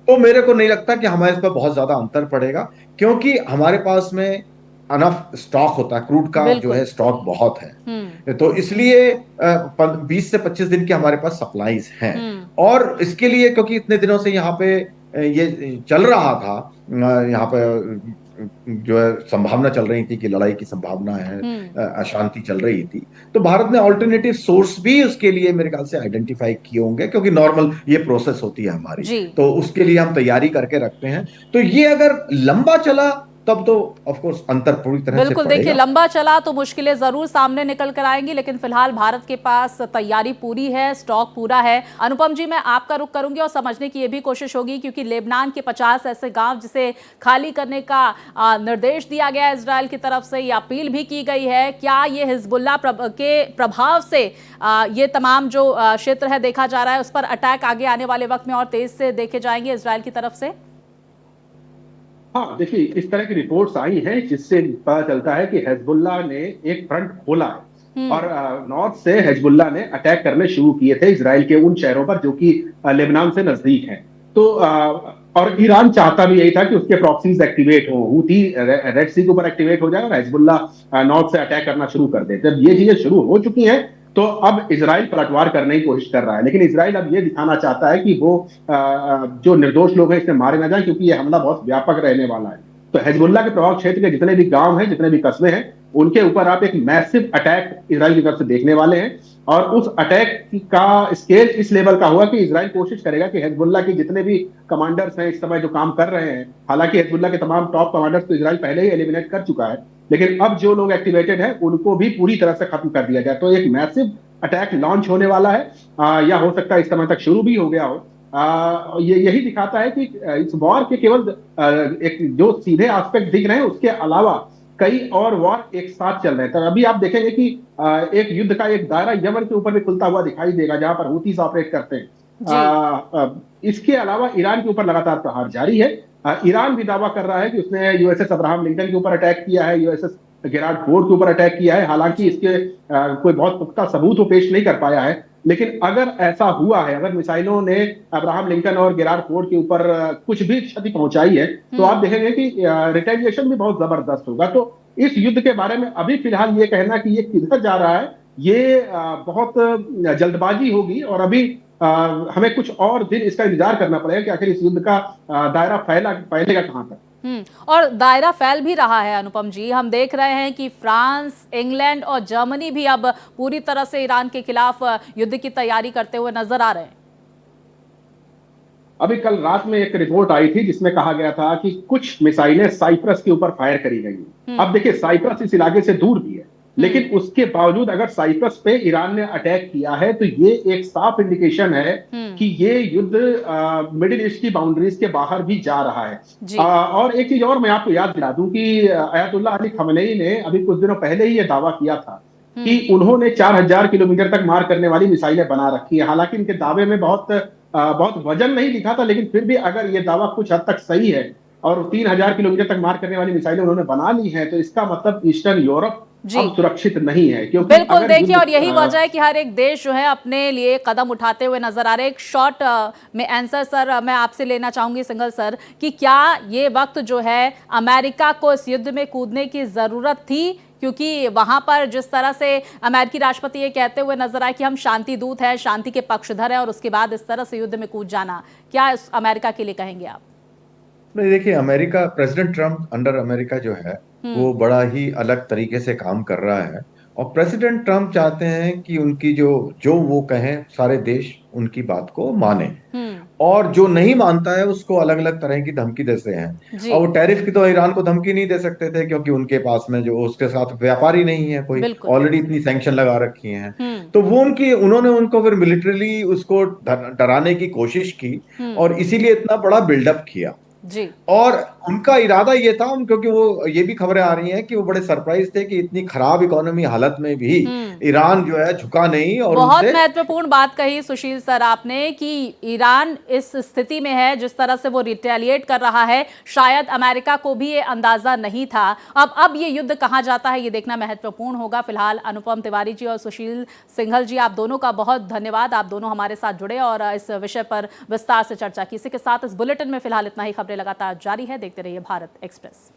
तो मेरे को नहीं लगता कि हमें इस पर बहुत ज्यादा अंतर पड़ेगा, क्योंकि हमारे पास में अनफ स्टॉक होता है, क्रूड का जो है स्टॉक बहुत है। तो इसलिए 20 से 25 दिन की हमारे पास सप्लाईज हैं। और इसके लिए क्योंकि इतने दिनों से यहाँ पे ये चल रहा था, यहाँ पे जो है संभावना चल रही थी कि लड़ाई की संभावना है, अशांति चल रही थी, तो भारत ने ऑल्टरनेटिव सोर्स भी उसके लिए मेरे ख्याल से आइडेंटिफाई किए होंगे, क्योंकि नॉर्मल ये प्रोसेस होती है हमारी, तो उसके लिए हम तैयारी करके रखते हैं। तो ये अगर लंबा चला तब तो ऑफ कोर्स अंतर पूरी तरह से बिल्कुल, पड़ेगा। देखिए लंबा चला तो मुश्किलें जरूर सामने निकल कर आएंगी, लेकिन फिलहाल भारत के पास तैयारी पूरी है, स्टॉक पूरा है। अनुपम जी, मैं आपका रुख करूंगी और समझने की ये भी कोशिश होगी, क्योंकि लेबनान के 50 ऐसे गांव जिसे खाली करने का निर्देश दिया गया है इजरायल की तरफ से, ये अपील भी की गई है। क्या ये हिजबुल्लाह के प्रभाव से ये तमाम जो क्षेत्र है देखा जा रहा है, उस पर अटैक आगे आने वाले वक्त में और तेज से देखे जाएंगे इजरायल की तरफ से? हाँ, देखिए इस तरह की रिपोर्ट्स आई हैं जिससे पता चलता है कि हिजबुल्लाह ने एक फ्रंट खोला है और नॉर्थ से हिजबुल्लाह ने अटैक करने शुरू किए थे इजराइल के उन शहरों पर जो कि लेबनान से नजदीक हैं। तो और ईरान चाहता भी यही था कि उसके प्रॉक्सीज एक्टिवेट हो, हूथी रेड सी के ऊपर एक्टिवेट हो जाए और हिजबुल्लाह नॉर्थ से अटैक करना शुरू कर दे। जब ये चीजें शुरू हो चुकी हैं तो अब इजराइल पलटवार करने की कोशिश कर रहा है, लेकिन इजराइल अब ये दिखाना चाहता है कि वो जो निर्दोष लोग हैं इसमें मारे ना जाए, क्योंकि ये हमला बहुत व्यापक रहने वाला है। तो हिजबुल्ला के प्रभाव क्षेत्र के जितने भी गांव हैं, जितने भी कस्बे हैं, उनके ऊपर आप एक मैसिव अटैक इजराइल की तरफ से देखने वाले हैं। और उस अटैक का स्केल इस लेवल का होगा कि इजराइल कोशिश करेगा कि हिजबुल्ला के जितने भी कमांडर्स हैं इस समय जो काम कर रहे हैं, हालांकि हिजबुल्ला के तमाम टॉप कमांडर्स तो इजराइल पहले ही एलिमिनेट कर चुका है, लेकिन अब जो लोग एक्टिवेटेड हैं उनको भी पूरी तरह से खत्म कर दिया जाए। तो एक मैसिव अटैक लॉन्च होने वाला है, या हो सकता है इस समय तक शुरू भी हो गया हो। ये यही दिखाता है कि इस वॉर के केवल एक जो सीधे एस्पेक्ट दिख रहे हैं, उसके अलावा कई और वॉर एक साथ चल रहे हैं। तो अभी आप देखेंगे कि एक युद्ध का एक दायरा यमन के ऊपर भी खुलता हुआ दिखाई देगा, जहां पर हूतीस ऑपरेट करते हैं। इसके अलावा ईरान के ऊपर लगातार प्रहार जारी है। ईरान भी दावा कर रहा है कि उसने यूएसएस अब्राहम लिंकन के ऊपर अटैक किया है, यूएसएस गेराल्ड फोर्ड के ऊपर अटैक किया है। हालांकि इसके कोई बहुत पुख्ता सबूत वो पेश नहीं कर पाया है, लेकिन अगर ऐसा हुआ है, अगर मिसाइलों ने अब्राहम लिंकन और गेराल्ड फोर्ड के ऊपर कुछ भी क्षति पहुंचाई है, तो आप देखेंगे कि रिटेलिएशन भी बहुत जबरदस्त होगा। तो इस युद्ध के बारे में अभी फिलहाल ये कहना कि ये किधर जा रहा है, ये बहुत जल्दबाजी होगी और अभी हमें कुछ और दिन इसका इंतजार करना पड़ेगा कि आखिर इस युद्ध का दायरा फैलेगा कहां तक। और दायरा फैल भी रहा है अनुपम जी। हम देख रहे हैं कि फ्रांस, इंग्लैंड और जर्मनी भी अब पूरी तरह से ईरान के खिलाफ युद्ध की तैयारी करते हुए नजर आ रहे हैं। अभी कल रात में एक रिपोर्ट आई थी जिसमें कहा गया था कि कुछ मिसाइलें साइप्रस के ऊपर फायर करी गई। अब देखिए साइप्रस इस इलाके से दूर भी है, लेकिन उसके बावजूद अगर साइप्रस पे ईरान ने अटैक किया है तो ये एक साफ इंडिकेशन है कि ये युद्ध मिडिल ईस्ट की बाउंड्रीज के बाहर भी जा रहा है। और एक चीज और मैं आपको याद दिला दूं कि अयतुल्ला अली खमेनी ने अभी कुछ दिनों पहले ही ये दावा किया था कि उन्होंने 4000 किलोमीटर तक मार करने वाली मिसाइलें बना रखी है। हालांकि इनके दावे में बहुत वजन नहीं दिखा था, लेकिन फिर भी अगर ये दावा कुछ हद तक सही है और 3000 किलोमीटर तक मार करने वाली मिसाइलें उन्होंने बना ली हैं, तो इसका मतलब ईस्टर्न यूरोप अब सुरक्षित नहीं है। क्योंकि बिल्कुल देखिए, और यही वजह है कि हर एक देश जो है अपने लिए कदम उठाते हुए नजर आ रहे हैं। एक शॉर्ट में आंसर सर मैं आपसे लेना चाहूंगी, सिंघल सर, कि क्या ये वक्त जो है अमेरिका को इस युद्ध में कूदने की जरूरत थी? क्योंकि वहां पर जिस तरह से अमेरिकी राष्ट्रपति ये कहते हुए नजर आए कि हम शांति दूत हैं, शांति के पक्षधर हैं, और उसके बाद इस तरह से युद्ध में कूद जाना, क्या इस अमेरिका के लिए कहेंगे आप? नहीं, देखिए America, president Trump under America जो है वो बड़ा ही अलग तरीके से काम कर रहा है। और प्रेसिडेंट ट्रम्प चाहते हैं कि उनकी जो वो कहें सारे देश उनकी बात को माने, और जो नहीं मानता है उसको अलग अलग तरह की धमकी देते हैं। और वो टैरिफ की तो ईरान को धमकी नहीं दे सकते थे, क्योंकि उनके पास में जो उसके साथ व्यापारी नहीं है कोई, ऑलरेडी इतनी सैंक्शन लगा रखी हैं। तो वो उन्होंने उनको फिर मिलिट्रीली उसको डराने की कोशिश की और इसीलिए इतना बड़ा बिल्डअप किया जी। और उनका इरादा ये था, क्योंकि वो ये भी खबरें आ रही हैं कि वो बड़े सरप्राइज थे कि इतनी खराब इकोनॉमी हालत में भी ईरान जो है झुका नहीं। और बहुत महत्वपूर्ण बात कही सुशील सर आपने कि ईरान इस स्थिति में है जिस तरह से वो रिटेलिएट कर रहा है, शायद अमेरिका को भी ये अंदाजा नहीं था। अब ये युद्ध कहां जाता है ये देखना महत्वपूर्ण होगा। फिलहाल अनुपम तिवारी जी और सुशील सिंघल जी, आप दोनों का बहुत धन्यवाद, आप दोनों हमारे साथ जुड़े और इस विषय पर विस्तार से चर्चा की। इसी के साथ इस बुलेटिन में फिलहाल इतना ही। खबरें लगातार जारी है, देखते रहिए भारत एक्सप्रेस।